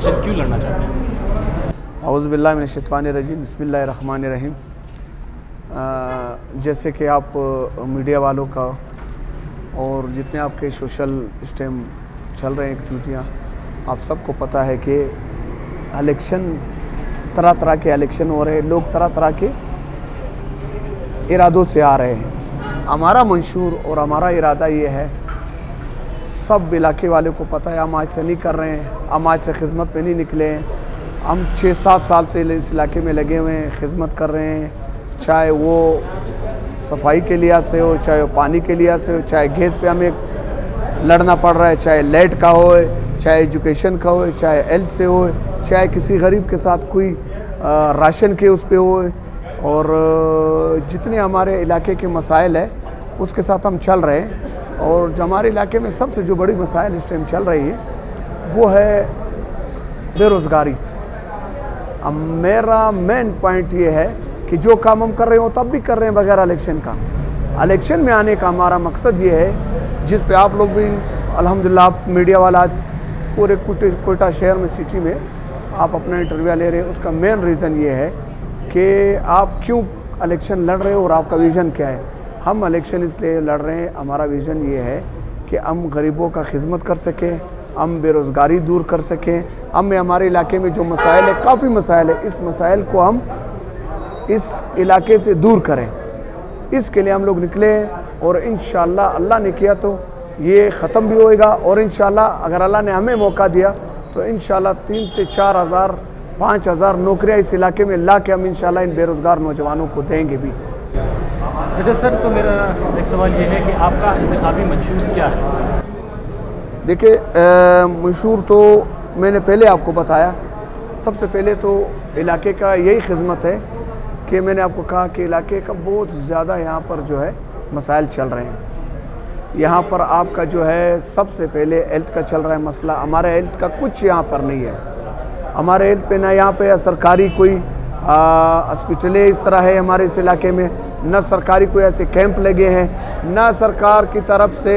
Election क्यों लड़ना चाहते हैं? औज़ु बिल्लाहि मिनश शैतानिर रजीम, बिस्मिल्लाहिर रहमानिर रहीम। जैसे कि आप मीडिया वालों का और जितने आपके सोशल इस टाइम चल रहे हैं एक्टिविटियाँ, आप सबको पता है कि इलेक्शन तरह तरह के इलेक्शन हो रहे हैं, लोग तरह तरह के इरादों से आ रहे हैं। हमारा मंशूर और हमारा इरादा ये है, सब इलाके वाले को पता है, हम आज से नहीं कर रहे हैं, हम आज से खिदमत में नहीं निकले हैं। हम 6-7 साल से इस इलाके में लगे हुए हैं, खिदमत कर रहे हैं, चाहे वो सफाई के लिहाज से हो, चाहे वो पानी के लिहाज से हो, चाहे गैस पे हमें लड़ना पड़ रहा है, चाहे लाइट का हो, चाहे एजुकेशन का हो, चाहे हेल्थ से हो, चाहे किसी गरीब के साथ कोई राशन के उस पे हो, और जितने हमारे इलाके के मसाइल है उसके साथ हम चल रहे हैं। और जो हमारे इलाके में सबसे जो बड़ी मसाइल इस टाइम चल रही है वो है बेरोज़गारी। अब मेरा मेन पॉइंट ये है कि जो काम हम कर रहे हो तब भी कर रहे हैं बगैर इलेक्शन का। इलेक्शन में आने का हमारा मकसद ये है, जिस पे आप लोग भी अल्हम्दुलिल्लाह आप मीडिया वाला आज पूरे कोयटा शहर में, सिटी में आप अपना इंटरव्यू ले रहे हैं। उसका मेन रीज़न ये है कि आप क्यों इलेक्शन लड़ रहे हो और आपका विज़न क्या है। हम इलेक्शन इसलिए लड़ रहे हैं, हमारा विज़न ये है कि हम गरीबों का खिदमत कर सकें, हम बेरोज़गारी दूर कर सकें। हमारे इलाके में जो मसाइल है, काफ़ी मसाइल है, इस मसाइल को हम इस इलाके से दूर करें, इसके लिए हम लोग निकले हैं। और इंशाअल्लाह अल्लाह ने किया तो ये ख़त्म भी होएगा, और इंशाअल्लाह अगर अल्लाह ने हमें मौका दिया तो इंशाअल्लाह 3 से 4 हज़ार 5 हज़ार नौकरियाँ इस इलाके में ला के हम इंशाअल्लाह इन बेरोज़गार नौजवानों को देंगे भी। अच्छा सर, तो मेरा एक सवाल ये है कि आपका इंतखाबी मंशूर क्या है? देखिए, मंशूर तो मैंने पहले आपको बताया। सबसे पहले तो इलाके का यही खिदमत है कि मैंने आपको कहा कि इलाके का बहुत ज़्यादा यहाँ पर जो है मसाइल चल रहे हैं। यहाँ पर आपका जो है सबसे पहले हेल्थ का चल रहा है मसला। हमारे हेल्थ का कुछ यहाँ पर नहीं है। हमारे हेल्थ पे ना यहाँ पे सरकारी कोई हॉस्पिटलें इस तरह है हमारे इस इलाके में, न सरकारी कोई ऐसे कैंप लगे हैं, न सरकार की तरफ से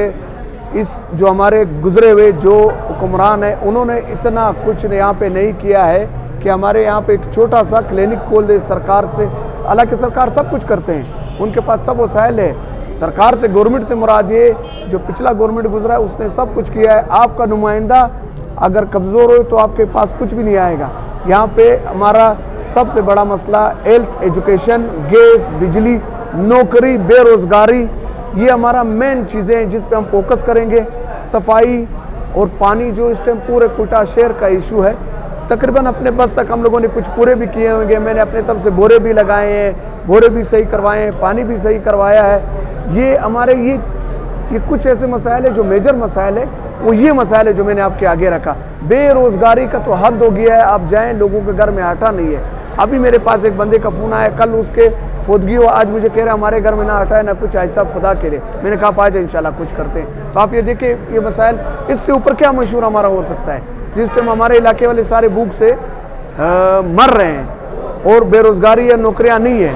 इस जो हमारे गुजरे हुए जो हुक्मरान हैं उन्होंने इतना कुछ यहाँ पे नहीं किया है कि हमारे यहाँ पे एक छोटा सा क्लिनिक खोल दे सरकार से। हालांकि सरकार सब कुछ करते हैं, उनके पास सब वसाइल है। सरकार से, गवर्नमेंट से मुराद ये जो पिछला गवर्नमेंट गुजरा है उसने सब कुछ किया है। आपका नुमाइंदा अगर कमज़ोर हो तो आपके पास कुछ भी नहीं आएगा। यहाँ पे हमारा सबसे बड़ा मसला हेल्थ, एजुकेशन, गैस, बिजली, नौकरी, बेरोज़गारी, ये हमारा मेन चीज़ें हैं जिस पे हम फोकस करेंगे। सफाई और पानी जो इस टाइम पूरे कोयटा शहर का इशू है, तकरीबन अपने बस तक हम लोगों ने कुछ पूरे भी किए होंगे। मैंने अपने तरफ से बोरे भी लगाए हैं, बोरे भी सही करवाए हैं, पानी भी सही करवाया है। ये हमारे ये कुछ ऐसे मसाइल है जो मेजर मसाइल है, वो ये मसाइल है जो मैंने आपके आगे रखा। बेरोज़गारी का तो हद हो गया है, आप जाएँ लोगों के घर में आटा नहीं है। अभी मेरे पास एक बंदे का फ़ोन आया, कल उसके फोदगी हो, आज मुझे कह रहा है हमारे घर में ना आटा है ना कुछ, ऐसा खुदा के लिए। मैंने कहा आप आ जाए, इंशाल्लाह कुछ करते हैं। तो आप ये देखिए ये मसाइल, इससे ऊपर क्या मशहूर हमारा हो सकता है। जिस टाइम हमारे इलाके वाले सारे भूख से मर रहे हैं और बेरोज़गारी है, नौकरियां नहीं है,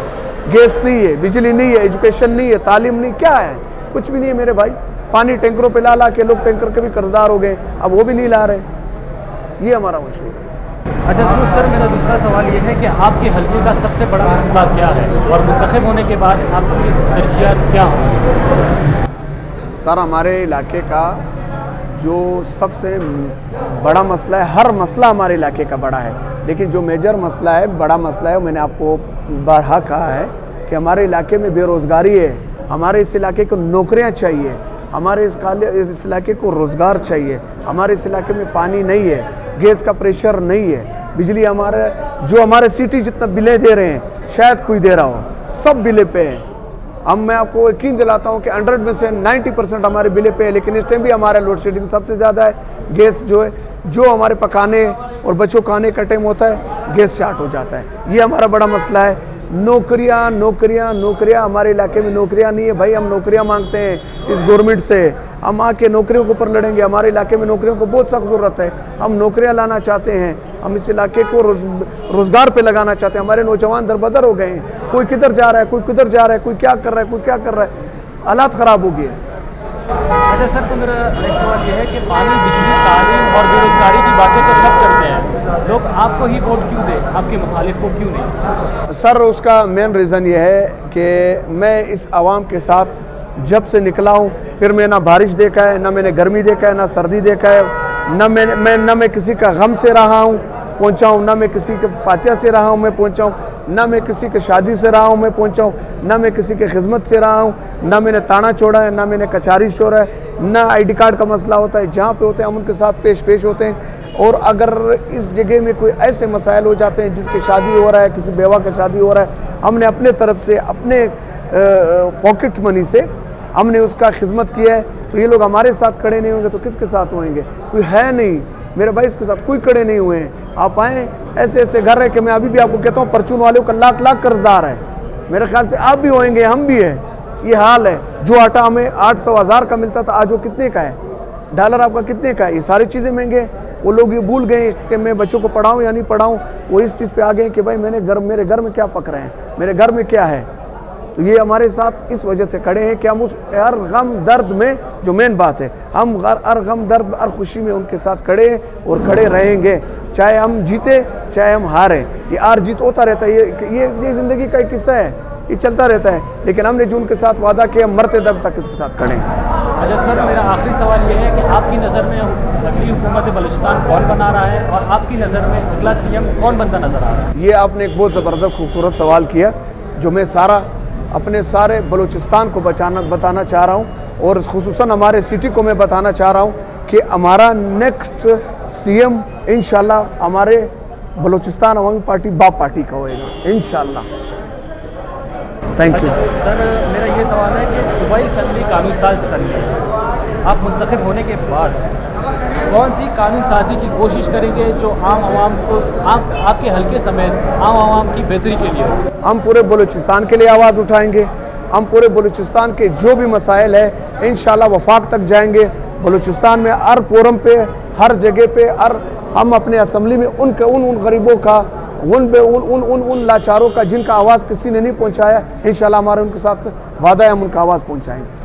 गैस नहीं है, बिजली नहीं है, एजुकेशन नहीं है, तालीम नहीं, क्या है? कुछ भी नहीं है मेरे भाई। पानी टैंकरों पे ला के लोग टैंकर के भी कर्जदार हो गए, अब वो भी नहीं ला रहे। ये हमारा मशहूर है। अच्छा सर, मेरा दूसरा सवाल ये है कि आपके हल्के का सबसे बड़ा मसला क्या है और मुंतखब होने के बाद आपकी तरजीहात क्या होंगी? सर, हमारे इलाके का जो सबसे बड़ा मसला है, हर मसला हमारे इलाके का बड़ा है, लेकिन जो मेजर मसला है, बड़ा मसला है, मैंने आपको बारहा कहा है कि हमारे इलाके में बेरोज़गारी है। हमारे इस इलाके को नौकरियां चाहिए, हमारे इस इलाके को रोज़गार चाहिए। हमारे इस इलाके में पानी नहीं है, गैस का प्रेशर नहीं है, बिजली हमारे सिटी जितना बिलें दे रहे हैं शायद कोई दे रहा हो, सब बिले पे हैं। अब मैं आपको यकीन दिलाता हूँ कि 100 में से 90% हमारे बिले पे है, लेकिन इस टाइम भी हमारा लोड शेडिंग सबसे ज़्यादा है। गैस जो है, जो हमारे पकाने और बच्चों खाने का टाइम होता है, गैस शार्ट हो जाता है। ये हमारा बड़ा मसला है। नौकरियाँ नौकरियाँ नौकरियाँ, हमारे इलाके में नौकरियाँ नहीं है भाई। हम नौकरियाँ मांगते हैं इस गवर्नमेंट से, हम आके नौकरियों के ऊपर लड़ेंगे। हमारे इलाके में नौकरियों को बहुत सख्त ज़रूरत है। हम नौकरियाँ लाना चाहते हैं, हम इस इलाके को रोज़गार पे लगाना चाहते हैं। हमारे नौजवान दरबदर हो गए हैं, कोई किधर जा रहा है, कोई किधर जा रहा है, कोई क्या कर रहा है, कोई क्या कर रहा है। हालात ख़राब हो गए हैं। अच्छा सर, तो मेरा एक सवाल ये है कि पानी, बिजली, तालीम और बेरोजगारी की बातें तो सब करते हैं, लोग आपको ही वोट क्यों दें, आपके मुखालिफ को क्यों नहीं? सर उसका मेन रीज़न ये है कि मैं इस आवाम के साथ जब से निकला हूँ, फिर मैं ना बारिश देखा है, ना मैंने गर्मी देखा है, ना सर्दी देखा है, ना मैं किसी का गम से रहा हूँ पहुँचा हूँ, ना मैं किसी के फातिहा से रहा हूँ मैं पहुँचा हूँ, ना मैं किसी के शादी से रहा हूँ मैं पहुँचा हूँ, ना मैं किसी के खिदमत से रहा हूँ, ना मैंने ताना छोड़ा है, ना मैंने कचहरी छोड़ा है, ना ID कार्ड का मसला होता है। जहाँ पे होते हैं हम उनके साथ पेश होते हैं। और अगर इस जगह में कोई ऐसे मसाइल हो जाते हैं, जिसकी शादी हो रहा है, किसी बेवा का शादी हो रहा है, हमने अपने तरफ से अपने पॉकेट मनी से हमने उसका खिदमत किया है, तो ये लोग हमारे साथ खड़े नहीं होंगे तो किसके साथ होंगे? कोई है नहीं, मेरे भाई इसके साथ कोई खड़े नहीं हुए हैं। आप आएँ, ऐसे ऐसे घर है कि मैं अभी भी आपको कहता हूँ परचून वालों का लाख लाख कर्जदार है। मेरे ख्याल से आप भी होंगे, हम भी हैं। ये हाल है। जो आटा हमें 800-1000 का मिलता था, आज वो कितने का है? डॉलर आपका कितने का है? ये सारी चीज़ें महंगे। वो लोग ये भूल गए कि मैं बच्चों को पढ़ाऊँ या नहीं पढ़ाऊँ। वो इस चीज़ पे आ गए कि भाई मेरे घर में क्या पक रहे हैं, मेरे घर में क्या है। तो ये हमारे साथ इस वजह से खड़े हैं कि हम उस हर गम दर्द में, जो मेन बात है, हम हर गम दर्द हर खुशी में उनके साथ खड़े हैं और खड़े रहेंगे, चाहे हम जीते चाहे हम हारें। ये हार जीत होता रहता है, ये ज़िंदगी का एक किस्सा है, ये चलता रहता है। लेकिन हमने जो उनके साथ वादा किया, मरते दम तक इसके साथ खड़े हैं। अच्छा सर, मेरा आखिरी सवाल ये है कि आपकी नज़र में अगली हुकूमत बलूचिस्तान कौन बना रहा है और आपकी नज़र में अगला CM कौन बनता नज़र आ रहा है? ये आपने एक बहुत ज़बरदस्त खूबसूरत सवाल किया, जो मैं अपने सारे बलूचिस्तान को बताना चाह रहा हूँ, और खुसूसन हमारे सिटी को मैं बताना चाह रहा हूँ कि हमारा नेक्स्ट CM इंशाल्लाह हमारे बलूचिस्तान अवामी पार्टी बाप पार्टी का होएगा इंशाल्लाह। Thank you. सर, मेरा ये सवाल है कि सूबाई असम्बली कानून साज असम्बली, आप मुंतखब होने के बाद कौन सी कानून साजी की कोशिश करेंगे जो आम आवाम को, आपके हल्के समेत आम आवाम की बेहतरी के लिए हो? हम पूरे बलूचिस्तान के लिए आवाज़ उठाएंगे। हम पूरे बलूचिस्तान के जो भी मसाइल है इंशाल्लाह वफाक तक जाएंगे। बलूचिस्तान में हर फोरम पे, हर जगह पे, हम अपने असम्बली में उन गरीबों का, उन लाचारों का जिनका आवाज़ किसी ने नहीं पहुँचाया, इंशाल्लाह हमारे उनके साथ वादा है, हम उनका आवाज़ पहुँचाएंगे।